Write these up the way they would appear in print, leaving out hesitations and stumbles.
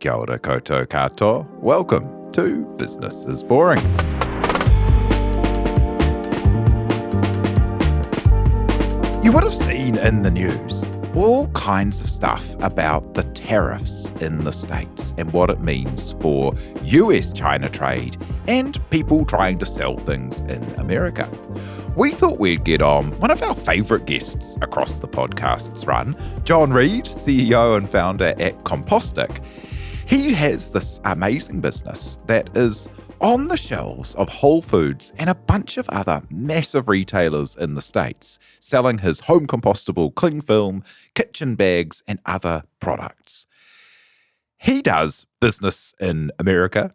Kia ora koutou katoa. Welcome to Business is Boring. You would have seen in the news all kinds of stuff about the tariffs in the States and what it means for US-China trade and people trying to sell things in America. We thought we'd get on one of our favourite guests across the podcast's run, Jon Reed, CEO and founder at Compostic. He has this amazing business that is on the shelves of Whole Foods and a bunch of other massive retailers in the States, selling his home compostable cling film, kitchen bags, and other products. He does business in America,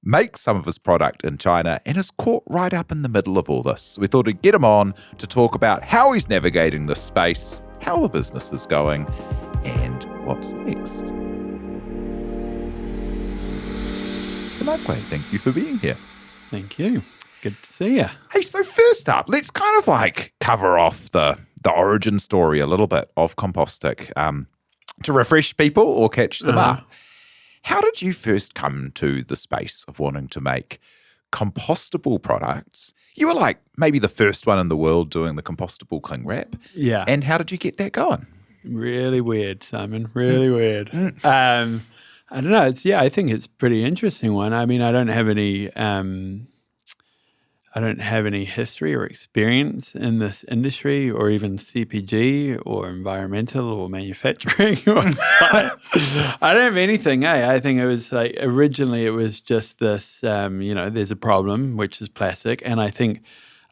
makes some of his product in China, and is caught right up in the middle of all this. We thought we'd get him on to talk about how he's navigating this space, how the business is going, and what's next. Makwe, thank you for being here. Thank you. Good to see you. Hey, so first up, let's kind of like cover off the origin story a little bit of Compostic to refresh people or catch them up. How did you first come to the space of wanting to make compostable products? You were like maybe the first one in the world doing the compostable cling wrap. Yeah. And how did you get that going? Really weird, Simon. Really weird. I don't know. I think it's a pretty interesting one. I mean, I don't have any history or experience in this industry, or even CPG, or environmental, or manufacturing, or science. I don't have anything. I think it was like originally it was just this. There's a problem, which is plastic, and I think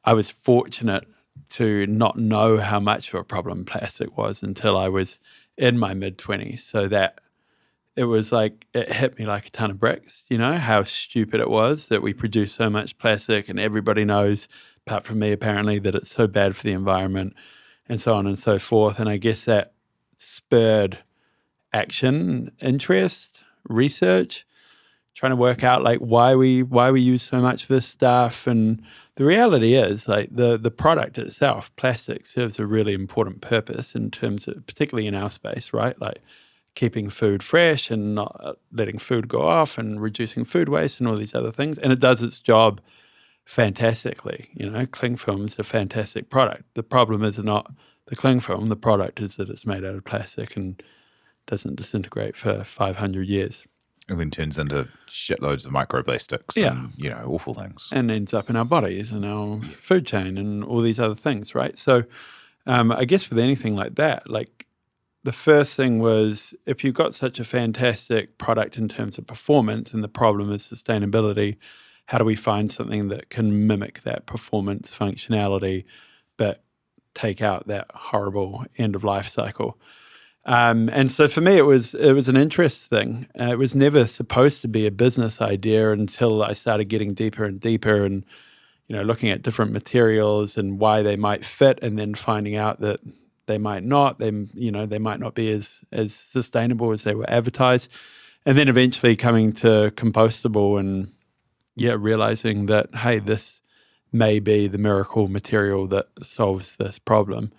I was fortunate to not know how much of a problem plastic was until I was in my mid-20s. So that. It was like, it hit me like a ton of bricks, how stupid it was that we produce so much plastic and everybody knows, apart from me apparently, that it's so bad for the environment and so on and so forth. And I guess that spurred action, interest, research, trying to work out like why we use so much of this stuff. And the reality is like the product itself, plastic, serves a really important purpose in terms of, particularly in our space, right? Like, keeping food fresh and not letting food go off and reducing food waste and all these other things. And it does its job fantastically. Cling film is a fantastic product. The problem is not the cling film. The product is that it's made out of plastic and doesn't disintegrate for 500 years. And then turns into shitloads of microplastics and, awful things. And ends up in our bodies and our food chain and all these other things, right? So I guess with anything like that, like, the first thing was, if you've got such a fantastic product in terms of performance and the problem is sustainability, how do we find something that can mimic that performance functionality but take out that horrible end-of-life cycle? And so for me, it was an interest thing. It was never supposed to be a business idea until I started getting deeper and deeper and, looking at different materials and why they might fit, and then finding out that they might not. They might not be as sustainable as they were advertised, and then eventually coming to compostable and realizing that, hey, this may be the miracle material that solves this problem,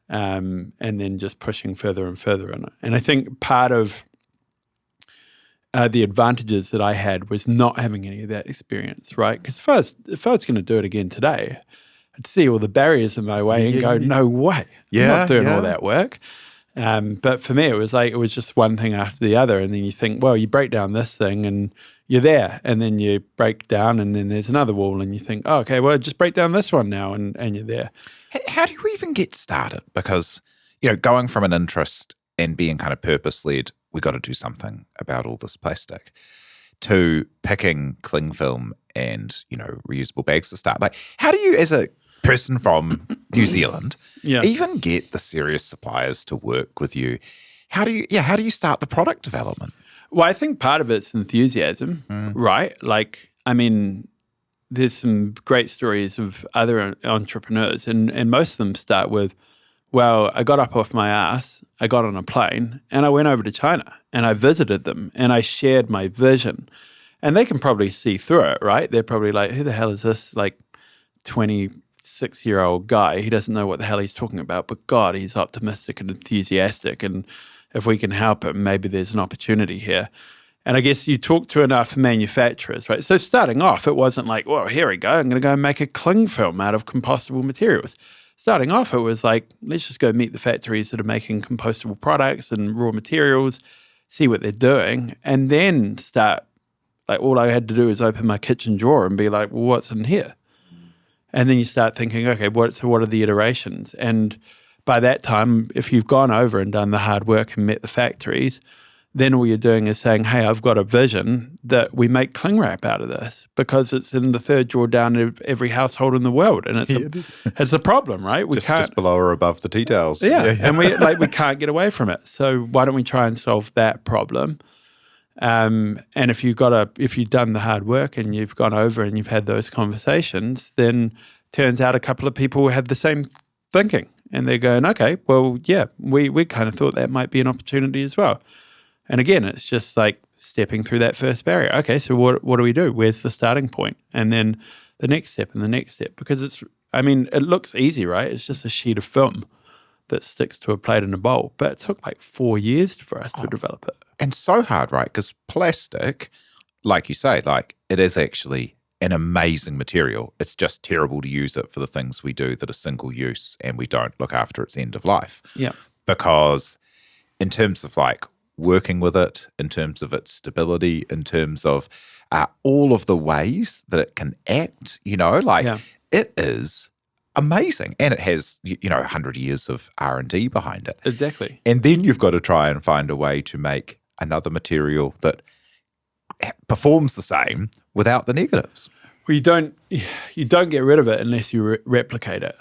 and then just pushing further and further in it. And I think part of the advantages that I had was not having any of that experience, right? Because if I was going to do it again today, I'd see all the barriers in my way and go, no way, I'm not doing all that work. But for me, it was just one thing after the other. And then you think, well, you break down this thing and you're there. And then you break down and then there's another wall and you think, oh, okay, well, just break down this one now and you're there. How do you even get started? Because, going from an interest and being kind of purpose-led, we got to do something about all this plastic, to picking cling film and, reusable bags to start. Like, how do you, as a person from New Zealand, even get the serious suppliers to work with you? How do you start the product development? Well, I think part of it's enthusiasm, right? Like, I mean, there's some great stories of other entrepreneurs, and most of them start with, well, I got up off my ass, I got on a plane, and I went over to China, and I visited them, and I shared my vision. And they can probably see through it, right? They're probably like, who the hell is this, like, 26-year-old guy? He doesn't know what the hell he's talking about, but God, he's optimistic and enthusiastic, and if we can help him, maybe there's an opportunity here. And I guess you talk to enough manufacturers, right? So starting off, it wasn't like, well, here we go, I'm going to go and make a cling film out of compostable materials. Starting off, it was like, let's just go meet the factories that are making compostable products and raw materials, see what they're doing, and then start, like all I had to do is open my kitchen drawer and be like, well, what's in here? And then you start thinking, okay, what are the iterations? And by that time, if you've gone over and done the hard work and met the factories, then all you're doing is saying, hey, I've got a vision that we make cling wrap out of this because it's in the third drawer down in every household in the world. And it's a problem, right? We can't just below or above the tea towels. Yeah. And we can't get away from it. So why don't we try and solve that problem? And if you've done the hard work and you've gone over and you've had those conversations, then turns out a couple of people have the same thinking and they're going, okay, well, yeah, we kind of thought that might be an opportunity as well. And again, it's just like stepping through that first barrier. Okay, so what do we do? Where's the starting point? And then the next step and the next step, because it looks easy, right? It's just a sheet of film that sticks to a plate and a bowl, but it took like 4 years for us to develop it. And so hard, right? Because plastic, like you say, like it is actually an amazing material. It's just terrible to use it for the things we do that are single use and we don't look after its end of life. Yeah. Because in terms of like working with it, in terms of its stability, in terms of all of the ways that it can act, it is amazing. And it has, 100 years of R&D behind it. Exactly. And then you've got to try and find a way to make another material that performs the same without the negatives. Well, you don't get rid of it unless you replicate it.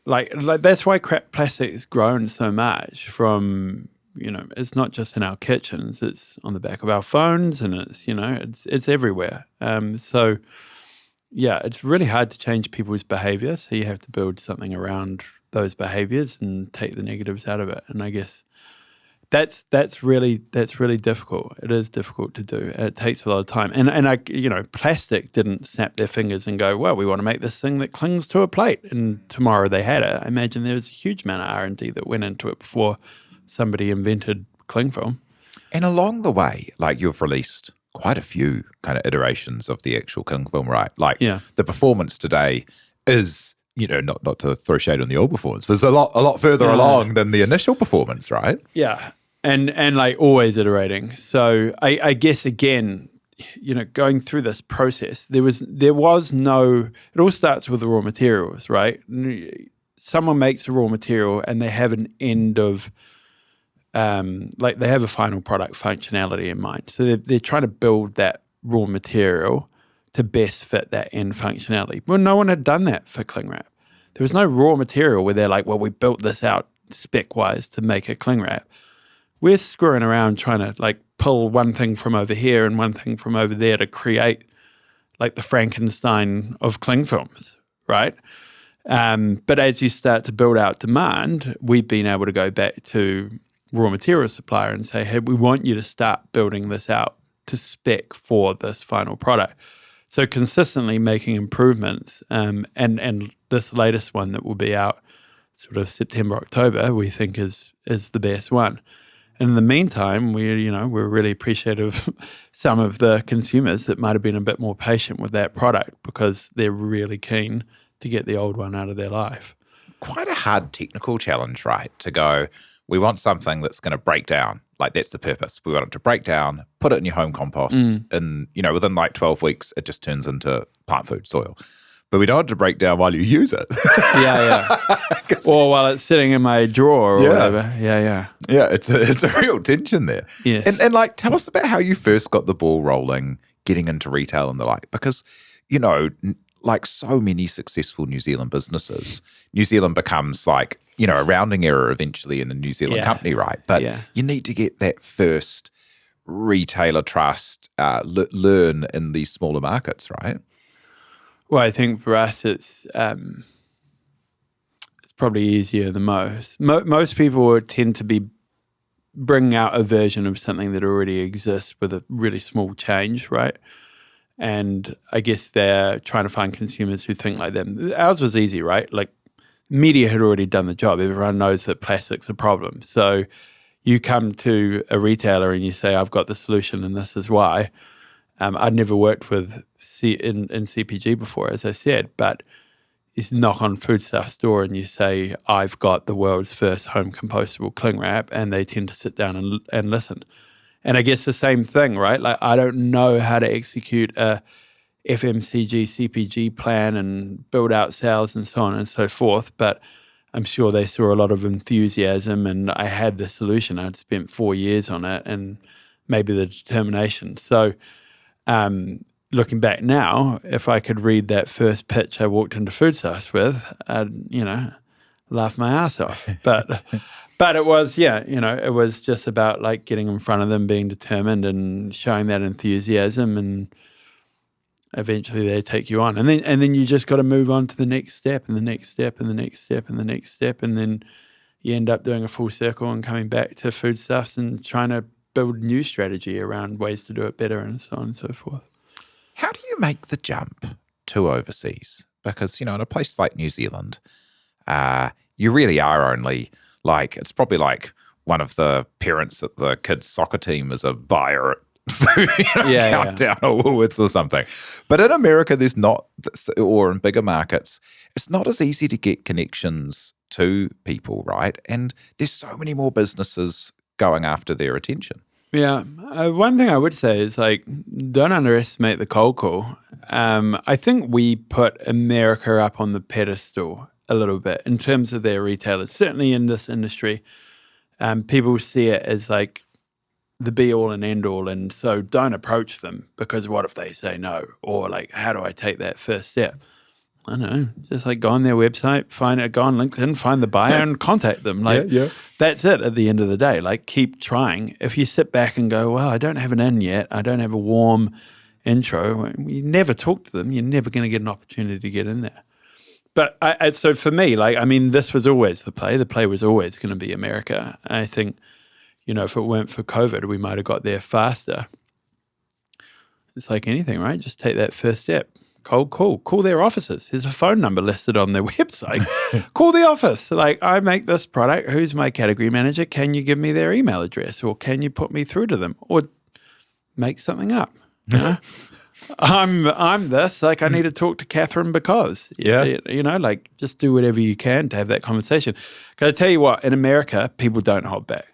Like that's why plastic has grown so much from, it's not just in our kitchens, it's on the back of our phones and it's everywhere. So yeah, it's really hard to change people's behavior. So you have to build something around those behaviors and take the negatives out of it. And I guess that's really difficult. It is difficult to do. It takes a lot of time. And plastic didn't snap their fingers and go, well, we want to make this thing that clings to a plate. And tomorrow they had it. I imagine there was a huge amount of R&D that went into it before somebody invented cling film. And along the way, like you've released quite a few kind of iterations of the actual cling film, right? Like the performance today is, not to throw shade on the old performance, but it's a lot further along than the initial performance, right? Yeah. And like always iterating. So I guess again, going through this process, there was no, it all starts with the raw materials, right? Someone makes a raw material and they have an end of, they have a final product functionality in mind. So they're trying to build that raw material to best fit that end functionality. Well, no one had done that for cling wrap. There was no raw material where they're like, well, we built this out spec-wise to make a cling wrap. We're screwing around trying to like pull one thing from over here and one thing from over there to create like the Frankenstein of cling films, right? But as you start to build out demand, we've been able to go back to raw material supplier and say, hey, we want you to start building this out to spec for this final product. So consistently making improvements, and this latest one that will be out sort of September, October, we think is the best one. And in the meantime, we're really appreciative of some of the consumers that might have been a bit more patient with that product because they're really keen to get the old one out of their life. Quite a hard technical challenge, right? To go, we want something that's going to break down. Like that's the purpose. We want it to break down, put it in your home compost, and within like 12 weeks, it just turns into plant food soil. But we don't want it to break down while you use it. Yeah. Or while it's sitting in my drawer or whatever. Yeah. Yeah, it's a real tension there. Yes. And like, tell us about how you first got the ball rolling, getting into retail and the like, because, like so many successful New Zealand businesses, New Zealand becomes like, a rounding error eventually in a New Zealand company, right? But you need to get that first retailer trust, learn in these smaller markets, right? Well, I think for us, it's probably easier than most. Most people would tend to be bringing out a version of something that already exists with a really small change, right? And I guess they're trying to find consumers who think like them. Ours was easy, right? Like media had already done the job. Everyone knows that plastic's a problem. So, you come to a retailer and you say, I've got the solution and this is why. I'd never worked with in CPG before, as I said, but you knock on Foodstuff's door and you say, I've got the world's first home compostable cling wrap, and they tend to sit down and listen. And I guess the same thing, right? Like, I don't know how to execute a FMCG, CPG plan and build out sales and so on and so forth, but I'm sure they saw a lot of enthusiasm, and I had the solution. I'd spent 4 years on it, and maybe the determination. So looking back now, if I could read that first pitch I walked into Foodstuffs with, I'd, laugh my ass off. But it was, it was just about like getting in front of them, being determined and showing that enthusiasm, and eventually they take you on. And then you just got to move on to the next step and the next step and the next step and the next step. And then you end up doing a full circle and coming back to Foodstuffs and trying to build new strategy around ways to do it better and so on and so forth. How do you make the jump to overseas? Because, in a place like New Zealand, you really are only it's probably like one of the parents at the kids' soccer team is a buyer at Countdown or Woolworths or something. But in America, there's not, or in bigger markets, it's not as easy to get connections to people, right? And there's so many more businesses going after their attention. Yeah. One thing I would say is don't underestimate the cold call. I think we put America up on the pedestal a little bit in terms of their retailers. Certainly in this industry, people see it as the be all and end all. And so don't approach them because what if they say no? Or how do I take that first step? I don't know, just go on their website, go on LinkedIn, find the buyer and contact them. That's it at the end of the day. Keep trying. If you sit back and go, well, I don't have an in yet, I don't have a warm intro, you never talk to them, you're never going to get an opportunity to get in there. But so for me, this was always the play. The play was always going to be America. I think, if it weren't for COVID, we might have got there faster. It's like anything, right? Just take that first step. Cold call. Call their offices. There's a phone number listed on their website. Call the office. I make this product. Who's my category manager? Can you give me their email address? Or can you put me through to them? Or make something up. I'm this. I need to talk to Catherine because. Just do whatever you can to have that conversation. Because I tell you what, in America, people don't hold back.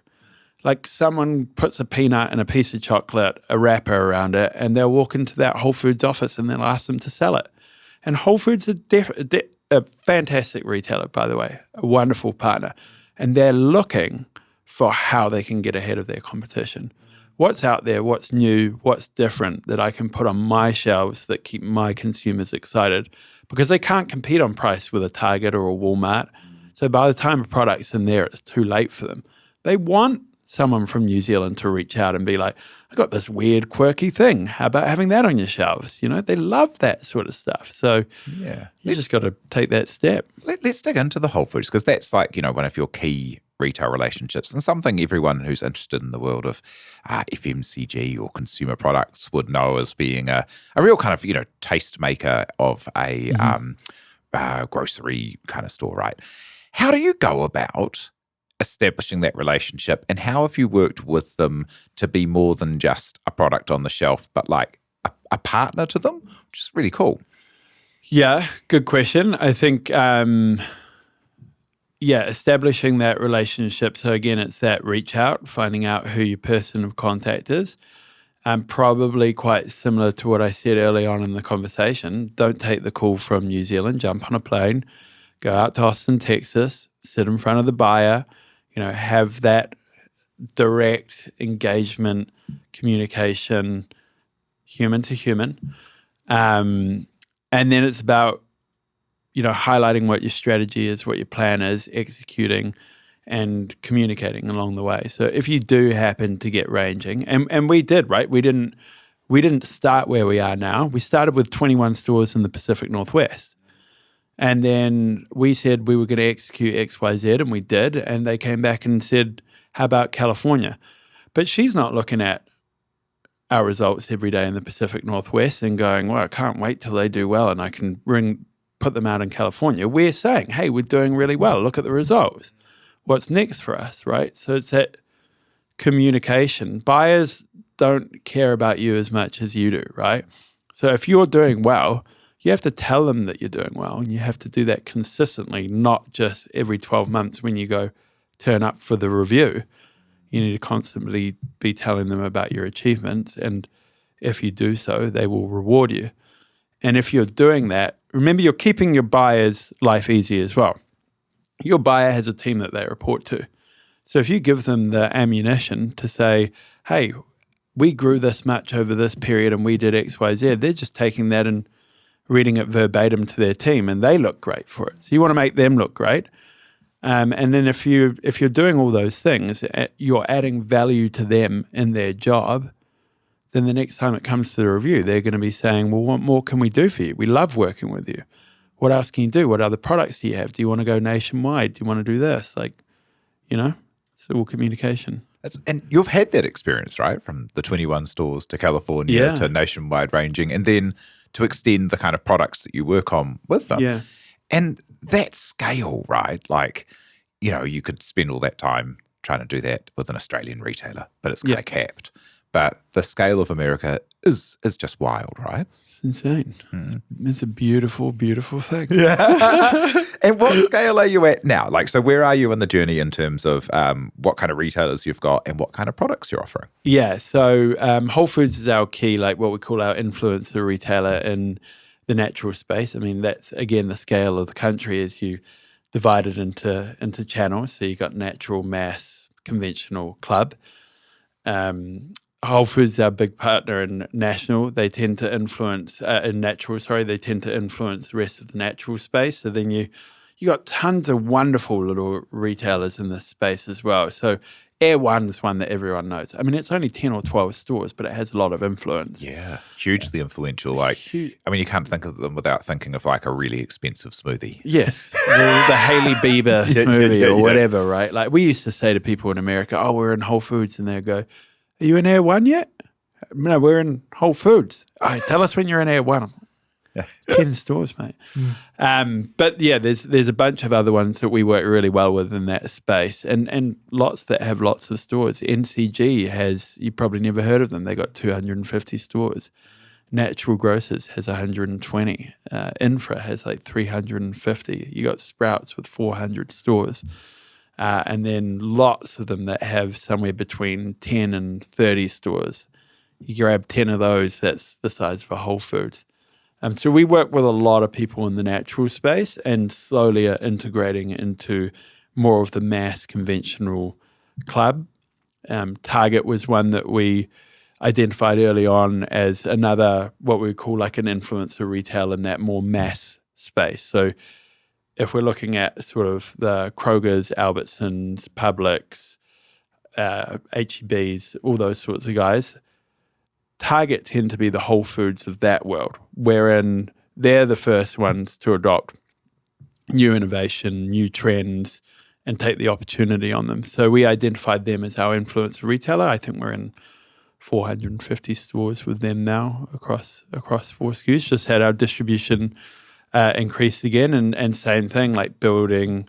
Someone puts a peanut and a piece of chocolate, a wrapper around it, and they'll walk into that Whole Foods office and they'll ask them to sell it. And Whole Foods are a fantastic retailer, by the way, a wonderful partner. And they're looking for how they can get ahead of their competition. What's out there, what's new, what's different that I can put on my shelves that keep my consumers excited? Because they can't compete on price with a Target or a Walmart. So by the time a product's in there, it's too late for them. They want someone from New Zealand to reach out and be like, I got this weird, quirky thing. How about having that on your shelves? They love that sort of stuff. So you just got to take that step. Let's dig into the Whole Foods, because that's one of your key retail relationships and something everyone who's interested in the world of FMCG or consumer products would know as being a real kind of, taste maker of a grocery kind of store, right? How do you go about establishing that relationship, and how have you worked with them to be more than just a product on the shelf, but a partner to them, which is really cool? Yeah, good question. I think, establishing that relationship. So again, it's that reach out, finding out who your person of contact is. Probably quite similar to what I said early on in the conversation. Don't take the call from New Zealand, jump on a plane, go out to Austin, Texas, sit in front of the buyer, have that direct engagement, communication, human to human. And then it's about, highlighting what your strategy is, what your plan is, executing and communicating along the way. So if you do happen to get ranging, and we did, right? We didn't start where we are now. We started with 21 stores in the Pacific Northwest. And then we said we were going to execute X, Y, Z, and we did. And they came back and said, how about California? But she's not looking at our results every day in the Pacific Northwest and going, well, I can't wait till they do well and I can put them out in California. We're saying, hey, we're doing really well. Look at the results. What's next for us, right? So it's that communication. Buyers don't care about you as much as you do, right? So if you're doing well, you have to tell them that you're doing well, and you have to do that consistently, not just every 12 months when you go turn up for the review. You need to constantly be telling them about your achievements, and if you do so, they will reward you. And if you're doing that, remember, you're keeping your buyer's life easy as well. Your buyer has a team that they report to. So if you give them the ammunition to say, hey, we grew this much over this period and we did X, Y, Z, they're just taking that and reading it verbatim to their team, and they look great for it. So you want to make them look great. And then if you're doing all those things, you're adding value to them in their job, then the next time it comes to the review, they're going to be saying, well, what more can we do for you? We love working with you. What else can you do? What other products do you have? Do you want to go nationwide? Do you want to do this? It's all communication. And you've had that experience, right? From the 21 stores to California to nationwide ranging, and then to extend the kind of products that you work on with them. Yeah. And that scale, right? You could spend all that time trying to do that with an Australian retailer, but it's kind of capped. But the scale of America is just wild, right? It's insane. It's a beautiful, beautiful thing. Yeah. And what scale are you at now? So where are you in the journey in terms of what kind of retailers you've got and what kind of products you're offering? Yeah. So Whole Foods is our key, what we call our influencer retailer in the natural space. I mean, that's, again, the scale of the country as you divide it into channels. So you got natural, mass, conventional, club. Whole Foods is our big partner in national. They tend to influence in natural. They tend to influence the rest of the natural space. So then you got tons of wonderful little retailers in this space as well. So Air One is one that everyone knows. I mean, it's only 10 or 12 stores, but it has a lot of influence. Yeah, hugely influential. You can't think of them without thinking of a really expensive smoothie. Yes, the Hailey Bieber smoothie or whatever, right? We used to say to people in America, oh, we're in Whole Foods, and they'd go, are you in Air One yet? No, we're in Whole Foods. All right, tell us when you're in Air One. 10 stores, mate. But yeah, there's a bunch of other ones that we work really well with in that space, and lots that have lots of stores. NCG has, you probably never heard of them. They got 250 stores. Natural Grocers has 120. Infra has 350. You got Sprouts with 400 stores. And then lots of them that have somewhere between 10 and 30 stores. You grab 10 of those, that's the size of a Whole Foods. So we work with a lot of people in the natural space and slowly are integrating into more of the mass conventional club. Target was one that we identified early on as another, what we call an influencer retail in that more mass space. So if we're looking at sort of the Kroger's, Albertsons, Publix, H-E-B's, all those sorts of guys, Target tend to be the Whole Foods of that world, wherein they're the first ones to adopt new innovation, new trends, and take the opportunity on them. So we identified them as our influencer retailer. I think we're in 450 stores with them now across 4 SKUs. Just had our distribution increase again, and same thing, building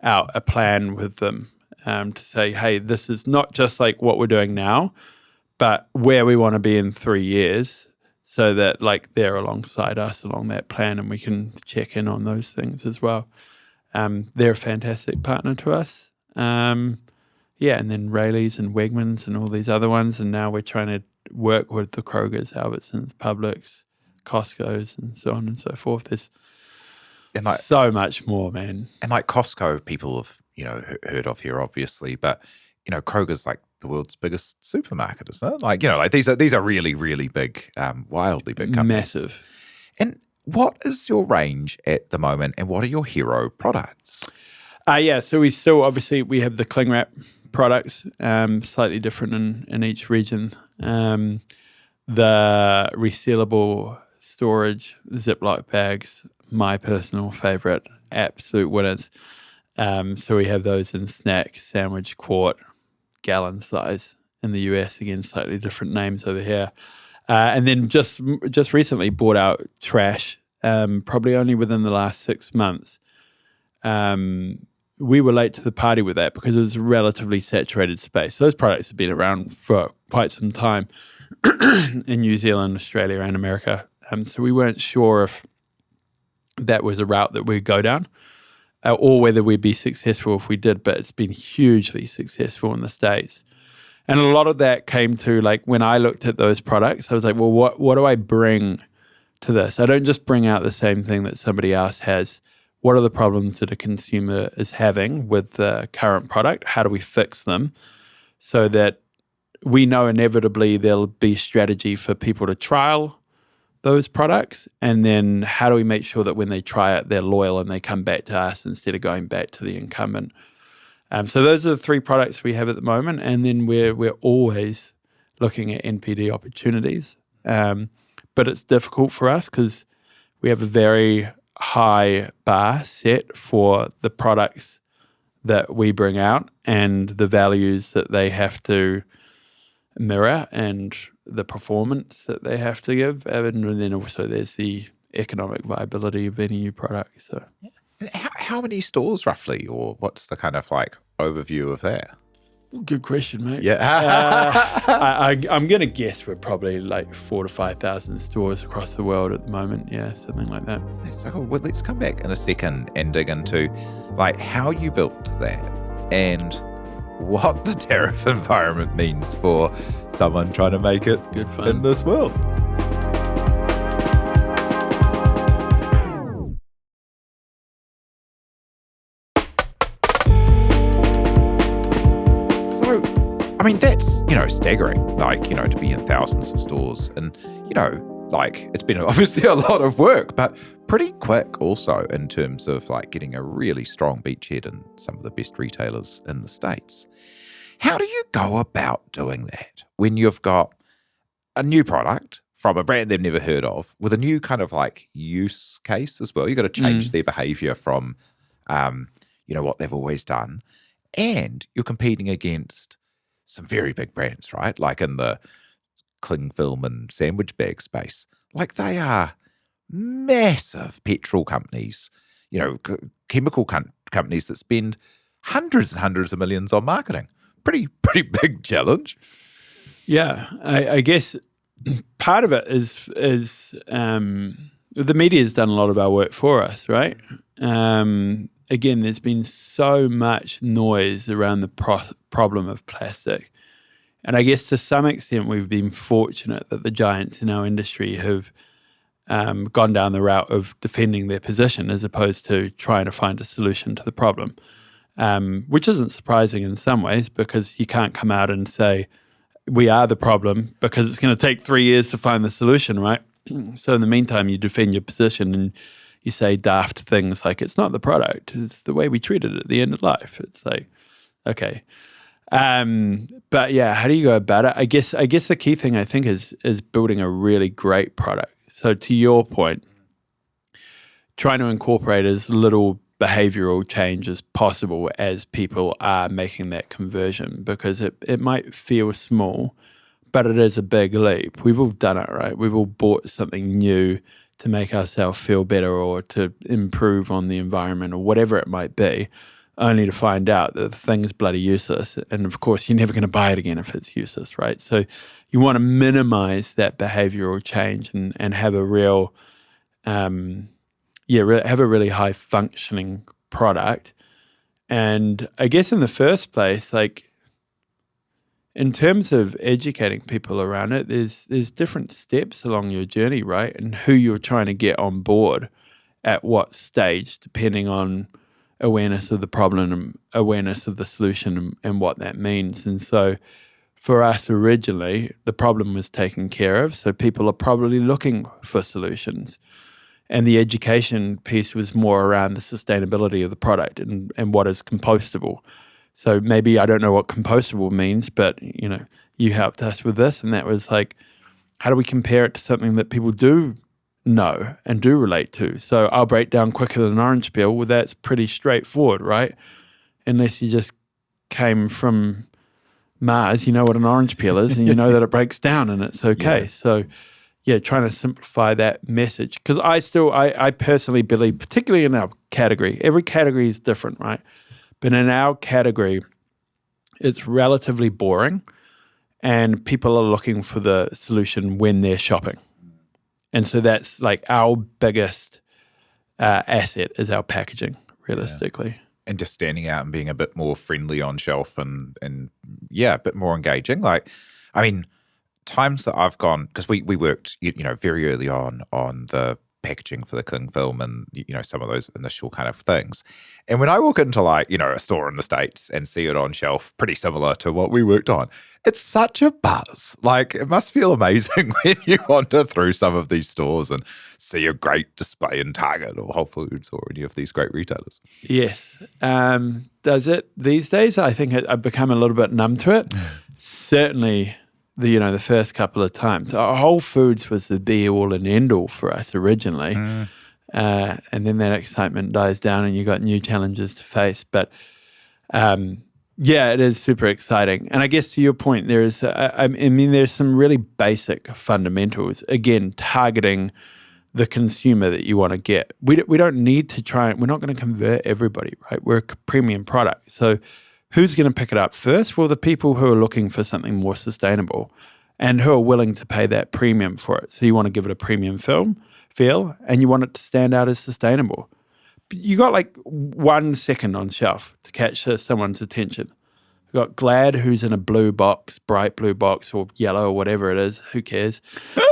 out a plan with them to say, hey, this is not just what we're doing now, but where we want to be in 3 years, so that they're alongside us along that plan, and we can check in on those things as well. They're a fantastic partner to us. And then Rayleigh's and Wegmans and all these other ones, and now we're trying to work with the Kroger's, Albertsons, Publix, Costco's, and so on and so forth. There's so much more, man. And Costco, people have heard of here, obviously, but Kroger's the world's biggest supermarket, isn't it? These are really, really big, wildly big companies. Massive. And what is your range at the moment, and what are your hero products? So we still, obviously, we have the cling wrap products, slightly different in each region. The resealable storage Ziploc bags, my personal favorite, absolute winners. So we have those in snack, sandwich, quart, gallon size in the US. Again, slightly different names over here. And then just recently bought out trash, probably only within the last 6 months. we were late to the party with that because it was a relatively saturated space. Those products have been around for quite some time in New Zealand, Australia, and America. So we weren't sure if that was a route that we'd go down or whether we'd be successful if we did, but it's been hugely successful in the States. And a lot of that came to, like, when I looked at those products, I was like, well, what do I bring to this? I don't just bring out the same thing that somebody else has. What are the problems that a consumer is having with the current product? How do we fix them so that we know inevitably there'll be strategy for people to trial those products? And then how do we make sure that when they try it, they're loyal and they come back to us instead of going back to the incumbent? So those are the three products we have at the moment. And then we're always looking at NPD opportunities. But it's difficult for us because we have a very high bar set for the products that we bring out and the values that they have to mirror and the performance that they have to give. And then also there's the economic viability of any new product. So How many stores roughly, or what's the kind of like overview of that? good question, mate. Yeah. I'm going to guess we're probably like 4,000 to 5,000 stores across the world at the moment. Yeah, something like that. So cool. Well, let's come back in a second and dig into like how you built that and what the tariff environment means for someone trying to make it Good fun. in this world. So, I mean, that's, staggering, like, to be in thousands of stores and, like it's been obviously a lot of work, but pretty quick also in terms of like getting a really strong beachhead in some of the best retailers in the States. How do you go about doing that when you've got a new product from a brand they've never heard of with a new kind of like use case as well? You've got to change their behavior from, what they've always done. And you're competing against some very big brands, right? Like in the cling film and sandwich bag space. Like they are massive petrol companies, chemical companies that spend hundreds and hundreds of millions on marketing. Pretty big challenge. Yeah, I guess part of it is the media has done a lot of our work for us, right? Again, there's been so much noise around the problem of plastic. And I guess to some extent, we've been fortunate that the giants in our industry have gone down the route of defending their position as opposed to trying to find a solution to the problem, which isn't surprising in some ways because you can't come out and say, we are the problem because it's going to take 3 years to find the solution, right? So in the meantime, you defend your position and you say daft things like, it's not the product, it's the way we treat it at the end of life. It's like, okay. But yeah, how do you go about it? I guess the key thing I think is building a really great product. So to your point, trying to incorporate as little behavioral change as possible as people are making that conversion, because it might feel small, but it is a big leap. We've all done it, right? We've all bought something new to make ourselves feel better or to improve on the environment or whatever it might be, only to find out that the thing's bloody useless. And of course, you're never going to buy it again if it's useless, right? So you want to minimize that behavioral change and have a real, have a really high functioning product. And I guess in the first place, like in terms of educating people around it, there's different steps along your journey, right? And who you're trying to get on board at what stage, depending on awareness of the problem and awareness of the solution and what that means. And so for us originally, the problem was taken care of. So people are probably looking for solutions. And the education piece was more around the sustainability of the product and what is compostable. So maybe I don't know what compostable means, but you helped us with this. And that was like, how do we compare it to something that people do know and do relate to? So I'll break down quicker than an orange peel. Well, that's pretty straightforward, right? Unless you just came from Mars, you know what an orange peel is and you know that it breaks down and it's okay. Yeah. So yeah, trying to simplify that message. Because I personally believe, particularly in our category, every category is different, right? But in our category, it's relatively boring, and people are looking for the solution when they're shopping. And so that's like our biggest asset is our packaging, realistically. And just standing out and being a bit more friendly on shelf and a bit more engaging. Like, I mean, times that I've gone, because we worked, very early on the packaging for the cling film and, some of those initial kind of things. And when I walk into a store in the States and see it on shelf, pretty similar to what we worked on, it's such a buzz. Like, it must feel amazing when you wander through some of these stores and see a great display in Target or Whole Foods or any of these great retailers. Yes. Does it these days? I think I've become a little bit numb to it. Certainly the first couple of times. Whole Foods was the be-all and end-all for us originally. And then that excitement dies down and you got new challenges to face. But it is super exciting. And I guess to your point, there's some really basic fundamentals. Again, targeting the consumer that you want to get. We don't need to we're not going to convert everybody, right? We're a premium product. So who's going to pick it up first? Well, the people who are looking for something more sustainable and who are willing to pay that premium for it. So you want to give it a premium feel, and you want it to stand out as sustainable. But you got like 1 second on shelf to catch someone's attention. You've got Glad, who's in a blue box, bright blue box, or yellow, or whatever it is. Who cares?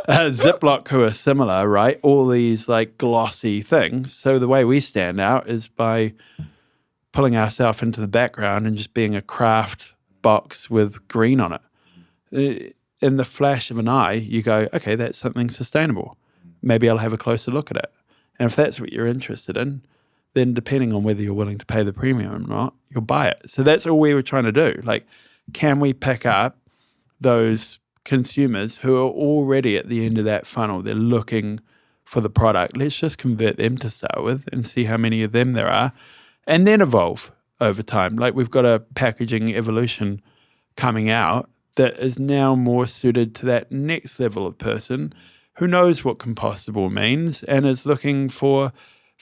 Ziploc, who are similar, right? All these like glossy things. So the way we stand out is by pulling ourselves into the background and just being a craft box with green on it. In the flash of an eye, you go, okay, that's something sustainable. Maybe I'll have a closer look at it. And if that's what you're interested in, then depending on whether you're willing to pay the premium or not, you'll buy it. So that's all we were trying to do. Like, can we pick up those consumers who are already at the end of that funnel? They're looking for the product. Let's just convert them to start with and see how many of them there are, and then evolve over time. Like, we've got a packaging evolution coming out that is now more suited to that next level of person who knows what compostable means and is looking for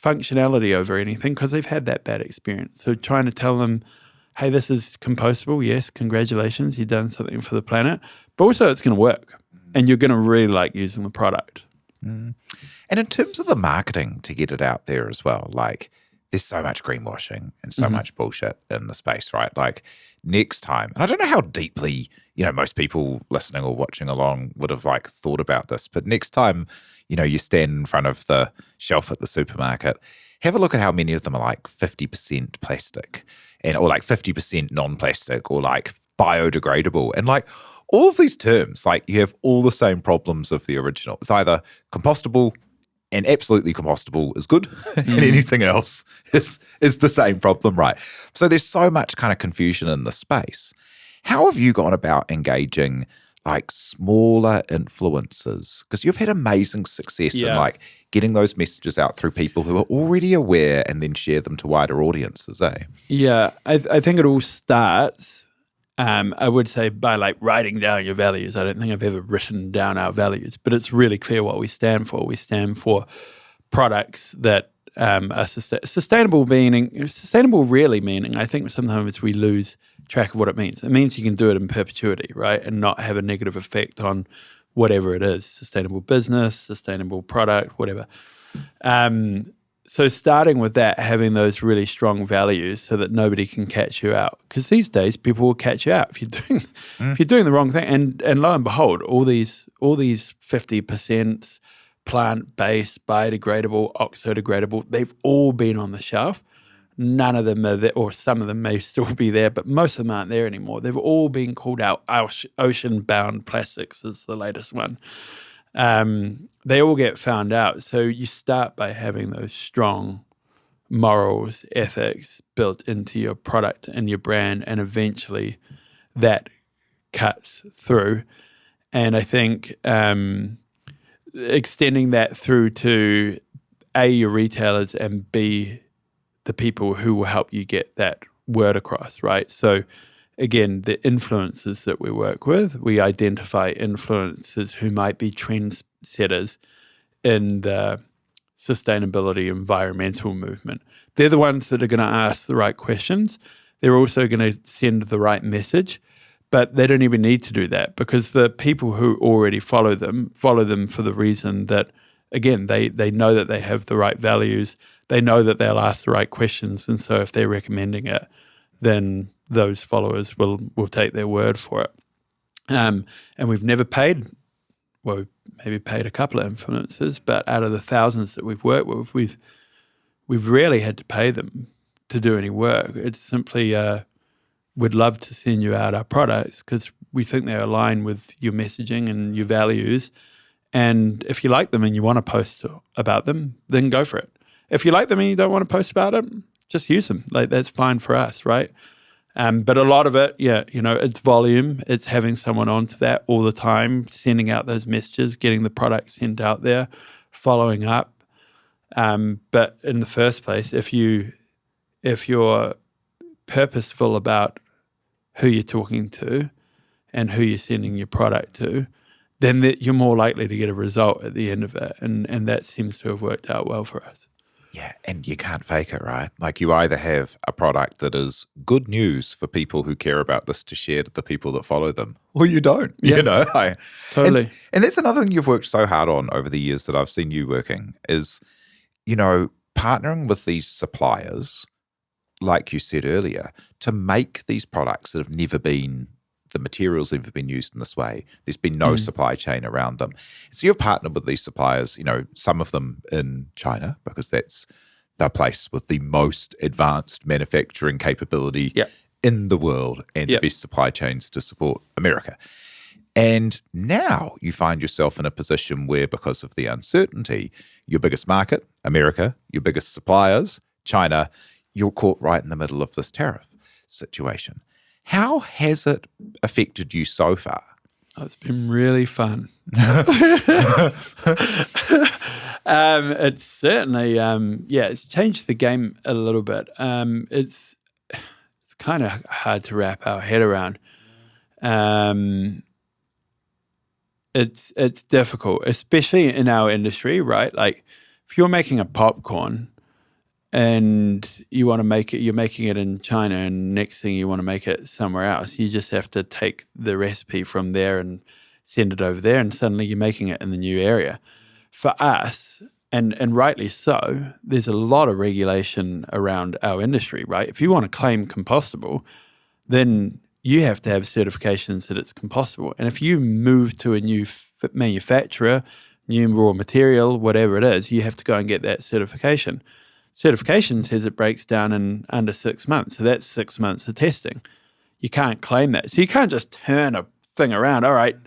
functionality over anything because they've had that bad experience. So trying to tell them, hey, this is compostable. Yes, congratulations, you've done something for the planet. But also it's going to work and you're going to really like using the product. And in terms of the marketing to get it out there as well, like, there's so much greenwashing and so much bullshit in the space, right? Like, next time, and I don't know how deeply, most people listening or watching along would have like thought about this, but next time, you stand in front of the shelf at the supermarket, have a look at how many of them are like 50% plastic or like 50% non-plastic or like biodegradable. And like all of these terms, like, you have all the same problems of the original. It's either compostable, and absolutely compostable is good, and anything else is the same problem, right? So there's so much kind of confusion in the space. How have you gone about engaging like smaller influencers? Because you've had amazing success in like getting those messages out through people who are already aware and then share them to wider audiences, eh? Yeah, I think it all starts, I would say, by like writing down your values. I don't think I've ever written down our values, but it's really clear what we stand for. We stand for products that are sustainable, sustainable really meaning, I think sometimes we lose track of what it means. It means you can do it in perpetuity, right? And not have a negative effect on whatever it is, sustainable business, sustainable product, whatever. So starting with that, having those really strong values so that nobody can catch you out. Because these days people will catch you out if you're doing the wrong thing. And lo and behold, all these 50% plant-based, biodegradable, oxo-degradable, they've all been on the shelf. None of them are there, or some of them may still be there, but most of them aren't there anymore. They've all been called out. Ocean-bound plastics is the latest one. They all get found out. So you start by having those strong morals, ethics built into your product and your brand, and eventually that cuts through. And I think extending that through to A, your retailers, and B, the people who will help you get that word across, right? So again, the influencers that we work with, we identify influencers who might be trendsetters in the sustainability, environmental movement. They're the ones that are going to ask the right questions. They're also going to send the right message, but they don't even need to do that because the people who already follow them for the reason that, again, they know that they have the right values. They know that they'll ask the right questions. And so if they're recommending it, then those followers will take their word for it. And we've never paid, well, we've maybe paid a couple of influencers, but out of the thousands that we've worked with, we've rarely had to pay them to do any work. It's simply, we'd love to send you out our products because we think they align with your messaging and your values. And if you like them and you want to post about them, then go for it. If you like them and you don't want to post about it, just use them. Like, that's fine for us, right? But a lot of it, it's volume. It's having someone onto that all the time, sending out those messages, getting the product sent out there, following up. But in the first place, if you're purposeful about who you're talking to and who you're sending your product to, then you're more likely to get a result at the end of it. And that seems to have worked out well for us. Yeah, and you can't fake it, right? Like, you either have a product that is good news for people who care about this to share to the people that follow them, or you don't, Totally. And that's another thing you've worked so hard on over the years that I've seen you working is, partnering with these suppliers, like you said earlier, to make these products that have never been, the materials have never been used in this way. There's been no supply chain around them. So you've partnered with these suppliers, some of them in China, because that's the place with the most advanced manufacturing capability in the world and the best supply chains to support America. And now you find yourself in a position where, because of the uncertainty, your biggest market, America, your biggest suppliers, China, you're caught right in the middle of this tariff situation. How has it affected you so far? Oh, it's been really fun. It's certainly, it's changed the game a little bit. It's kind of hard to wrap our head around. It's difficult, especially in our industry, right? Like, if you're making a popcorn and you want to make it, you're making it in China, and next thing you want to make it somewhere else, you just have to take the recipe from there and send it over there, and suddenly you're making it in the new area. For us, and rightly so, there's a lot of regulation around our industry, right? If you want to claim compostable, then you have to have certifications that it's compostable. And if you move to a new manufacturer, new raw material, whatever it is, you have to go and get that certification. Certification says it breaks down in under 6 months. So that's 6 months of testing. You can't claim that. So you can't just turn a thing around. All right,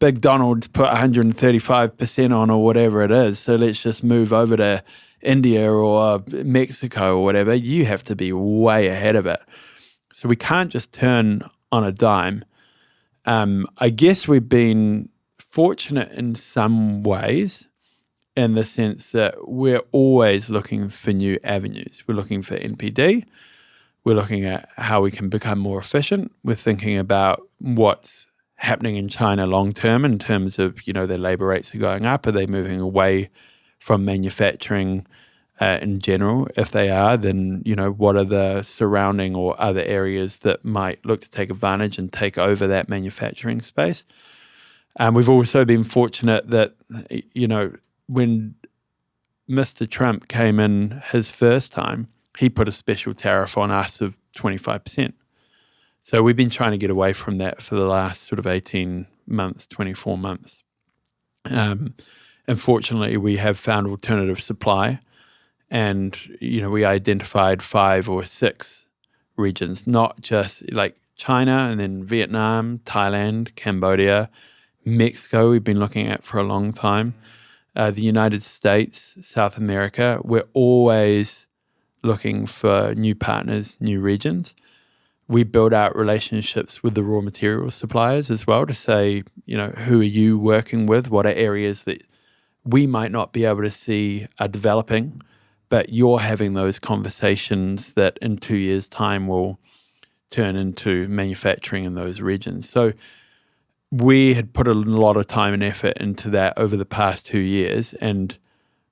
McDonald's put 135% on or whatever it is, so let's just move over to India or Mexico or whatever. You have to be way ahead of it. So we can't just turn on a dime. I guess we've been fortunate in some ways, in the sense that we're always looking for new avenues. We're looking for NPD. We're looking at how we can become more efficient. We're thinking about what's happening in China long term in terms of, their labor rates are going up. Are they moving away from manufacturing in general? If they are, then, what are the surrounding or other areas that might look to take advantage and take over that manufacturing space? We've also been fortunate that, when Mr. Trump came in his first time, he put a special tariff on us of 25%. So we've been trying to get away from that for the last sort of 18 months, 24 months. Unfortunately, we have found alternative supply, and, we identified 5 or 6 regions, not just like China, and then Vietnam, Thailand, Cambodia, Mexico we've been looking at for a long time. The United States, South America, we're always looking for new partners, new regions. We build out relationships with the raw material suppliers as well to say, who are you working with? What are areas that we might not be able to see are developing, but you're having those conversations that in 2 years' time will turn into manufacturing in those regions. So we had put a lot of time and effort into that over the past 2 years, and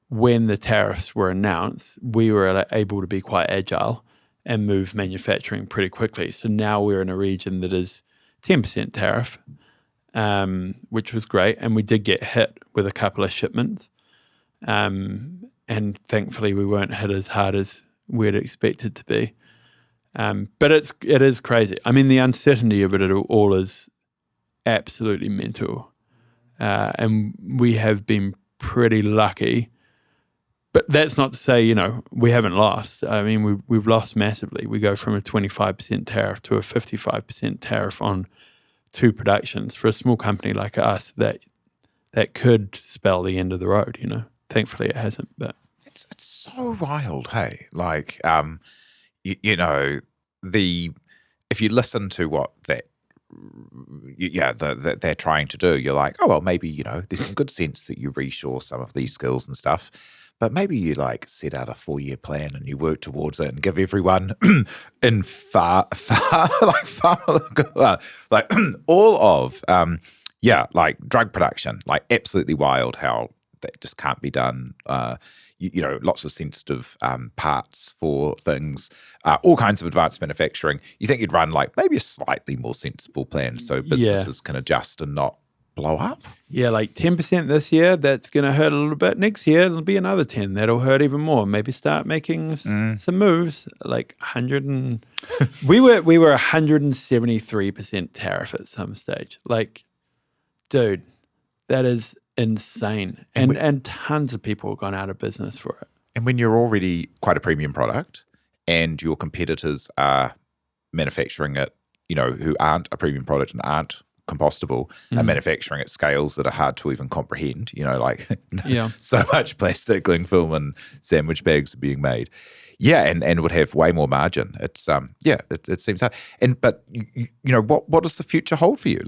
when the tariffs were announced, we were able to be quite agile and move manufacturing pretty quickly. So now we're in a region that is 10% tariff, which was great. And we did get hit with a couple of shipments. And thankfully we weren't hit as hard as we'd expected to be. But it is crazy. I mean, the uncertainty of it all is absolutely mental. And we have been pretty lucky. But that's not to say, we haven't lost. I mean, we've lost massively. We go from a 25% tariff to a 55% tariff on 2 productions. For a small company like us, that could spell the end of the road, Thankfully it hasn't, but it's so wild, hey? Like, if you listen to what they're trying to do, you're like, oh, well, maybe, there's some good sense that you reshore some of these skills and stuff. But maybe you set out a 4-year plan and you work towards it and give everyone in far all of drug production, absolutely wild how that just can't be done. Lots of sensitive parts for things, all kinds of advanced manufacturing. You think you'd run maybe a slightly more sensible plan so businesses can adjust and not blow up? Yeah, 10% this year, that's going to hurt a little bit. Next year, it'll be another 10. That'll hurt even more. Maybe start making some moves, 100 and... we were 173% tariff at some stage. Dude, that is insane. And tons of people have gone out of business for it. And when you're already quite a premium product and your competitors are manufacturing it, who aren't a premium product and aren't compostable, are manufacturing at scales that are hard to even comprehend, so much plastic, cling film and sandwich bags are being made. Yeah, and would have way more margin. It's it seems hard. But what does the future hold for you?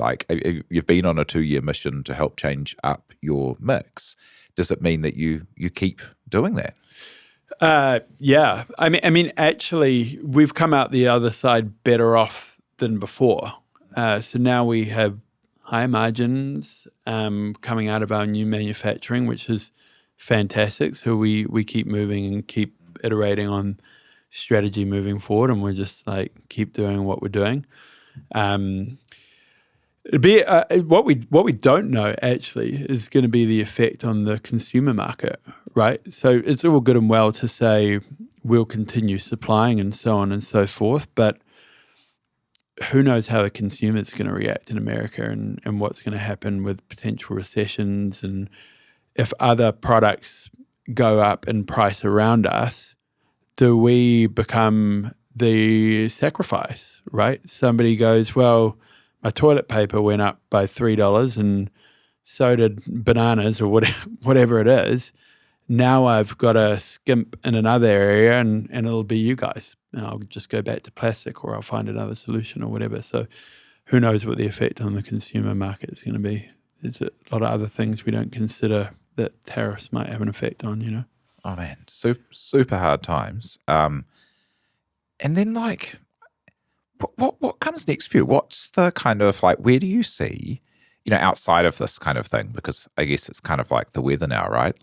You've been on a 2-year mission to help change up your mix. Does it mean that you keep doing that? Yeah. I mean, actually, we've come out the other side better off than before. So now we have higher margins coming out of our new manufacturing, which is fantastic. So we keep moving and keep iterating on strategy moving forward, and we're just keep doing what we're doing. It'd be what we don't know actually is going to be the effect on the consumer market, right? So it's all good and well to say we'll continue supplying and so on and so forth, but who knows how the consumer is going to react in America and what's going to happen with potential recessions, and if other products go up in price around us, do we become the sacrifice, right? Somebody goes, well, my toilet paper went up by $3 and so did bananas or whatever it is. Now I've got a skimp in another area and it'll be you guys. And I'll just go back to plastic or I'll find another solution or whatever. So who knows what the effect on the consumer market is going to be. There's a lot of other things we don't consider that tariffs might have an effect on, Oh man, super hard times. And then what comes next for you? What's the kind of where do you see, outside of this kind of thing? Because I guess it's kind of like the weather now, right?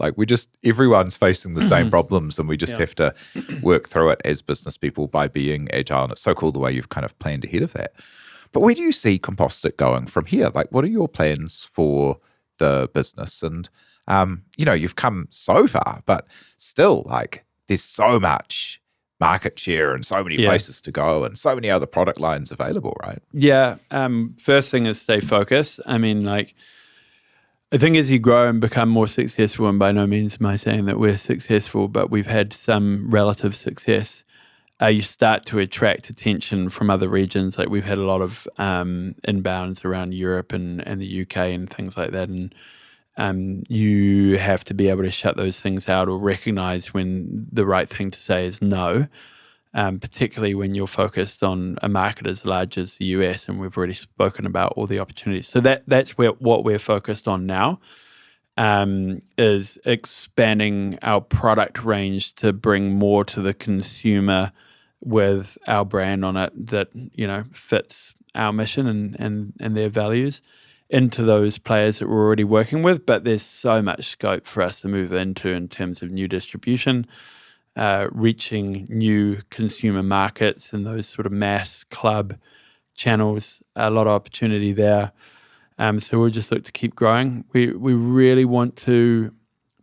Everyone's facing the same problems and we just have to work through it as business people by being agile. And it's so cool the way you've kind of planned ahead of that. But where do you see Compostic going from here? What are your plans for the business? And, you've come so far, but still there's so much market share and so many places to go and so many other product lines available, right? Yeah. First thing is stay focused. I mean, I think as you grow and become more successful, and by no means am I saying that we're successful, but we've had some relative success, you start to attract attention from other regions. We've had a lot of inbounds around Europe and the UK and things like that. And you have to be able to shut those things out or recognize when the right thing to say is no, particularly when you're focused on a market as large as the US, and we've already spoken about all the opportunities. So that's what we're focused on now, is expanding our product range to bring more to the consumer with our brand on it that, fits our mission and their values. into those players that we're already working with, but there's so much scope for us to move into in terms of new distribution, reaching new consumer markets and those sort of mass club channels. A lot of opportunity there. So we'll just look to keep growing. We really want to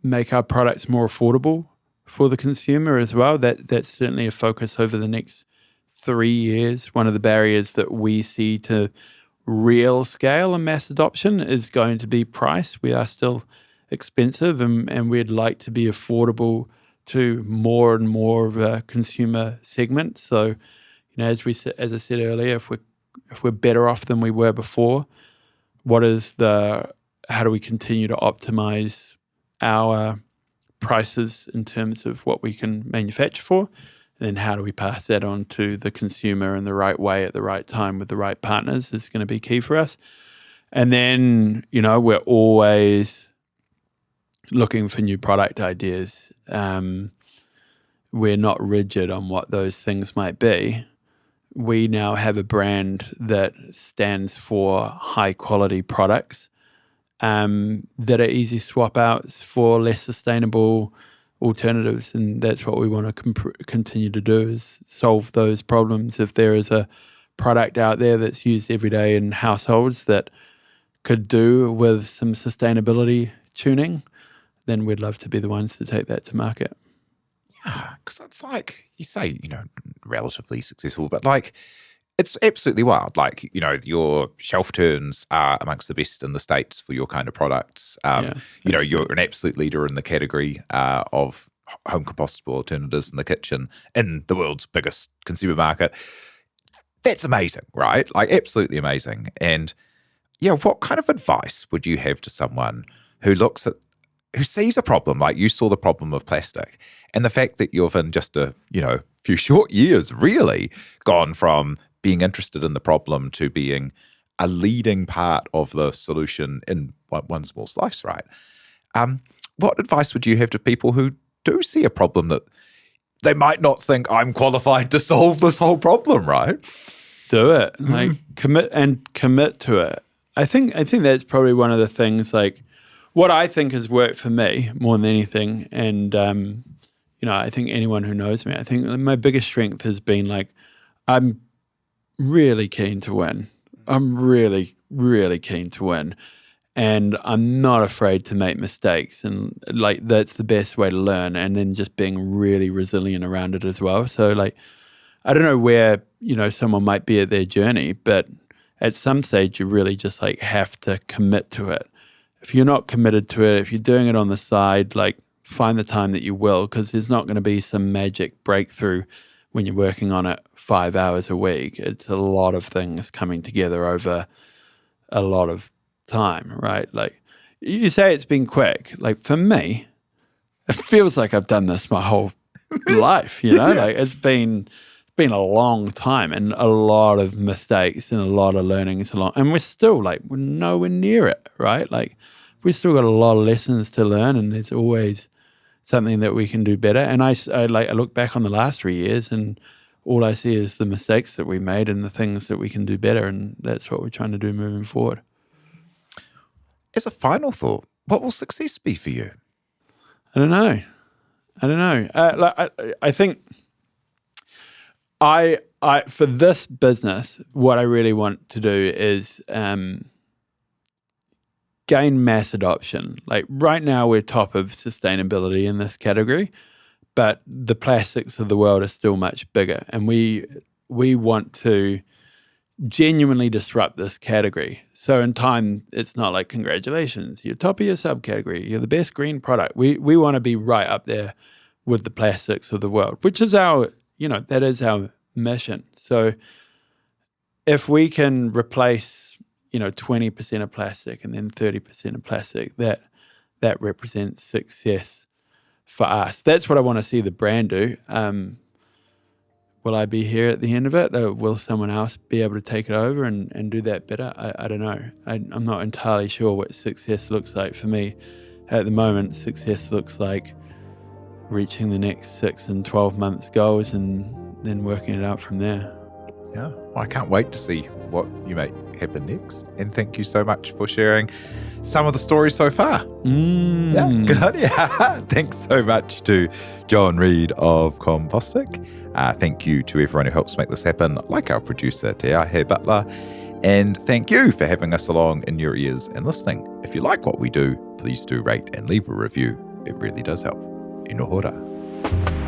make our products more affordable for the consumer as well. That's certainly a focus over the next 3 years. One of the barriers that we see to real scale and mass adoption is going to be price. We are still expensive, and we'd like to be affordable to more and more of a consumer segment. So, as I said earlier, if we're better off than we were before, how do we continue to optimize our prices in terms of what we can manufacture for? And then how do we pass that on to the consumer in the right way at the right time with the right partners is going to be key for us. And then, we're always looking for new product ideas. We're not rigid on what those things might be. We now have a brand that stands for high quality products that are easy swap outs for less sustainable alternatives, and that's what we want to continue to do, is solve those problems. If there is a product out there that's used every day in households that could do with some sustainability tuning, then we'd love to be the ones to take that to market. Yeah, because it's like you say, relatively successful, but like it's absolutely wild. Like, your shelf turns are amongst the best in the States for your kind of products. You're an absolute leader in the category of home compostable alternatives in the kitchen in the world's biggest consumer market. That's amazing, right? Like, absolutely amazing. And what kind of advice would you have to someone who sees a problem, like you saw the problem of plastic, and the fact that you've in just a few short years really gone from being interested in the problem to being a leading part of the solution in one small slice, right? What advice would you have to people who do see a problem that they might not think I'm qualified to solve this whole problem, right? Do it. Like commit to it. I think that's probably one of the things, like, what I think has worked for me more than anything. And, I think anyone who knows me, I think my biggest strength has been, like, I'm really keen to win. I'm really, really keen to win. And I'm not afraid to make mistakes. And, like, that's the best way to learn. And then just being really resilient around it as well. So, like, I don't know where, someone might be at their journey, but at some stage you really just, like, have to commit to it. If you're not committed to it, if you're doing it on the side, like, find the time that you will, because there's not going to be some magic breakthrough when you're working on it 5 hours a week. It's a lot of things coming together over a lot of time, right? Like, you say it's been quick. Like, for me, it feels like I've done this my whole life, Like, it's been a long time and a lot of mistakes and a lot of learnings and we're still, like, we're nowhere near it, right? Like, we've still got a lot of lessons to learn, and there's always something that we can do better. And I look back on the last 3 years, and all I see is the mistakes that we made and the things that we can do better, and that's what we're trying to do moving forward. As a final thought, what will success be for you? I don't know. I think I for this business, what I really want to do is gain mass adoption. Like, right now we're top of sustainability in this category, but the plastics of the world are still much bigger, and we want to genuinely disrupt this category. So in time, it's not like, congratulations, you're top of your subcategory, you're the best green product. We want to be right up there with the plastics of the world, which is that is our mission. So if we can replace 20% of plastic and then 30% of plastic, that represents success for us. That's what I want to see the brand do. Will I be here at the end of it? Or will someone else be able to take it over and do that better? I don't know. I'm not entirely sure what success looks like for me. At the moment, success looks like reaching the next 6 and 12 months goals and then working it out from there. Yeah, well, I can't wait to see what you make happen next. And thank you so much for sharing some of the stories so far. Yeah, good idea. Thanks so much to Jon Reed of Compostic. Thank you to everyone who helps make this happen, like our producer, Te Ahe Butler. And thank you for having us along in your ears and listening. If you like what we do, please do rate and leave a review. It really does help. E no hora.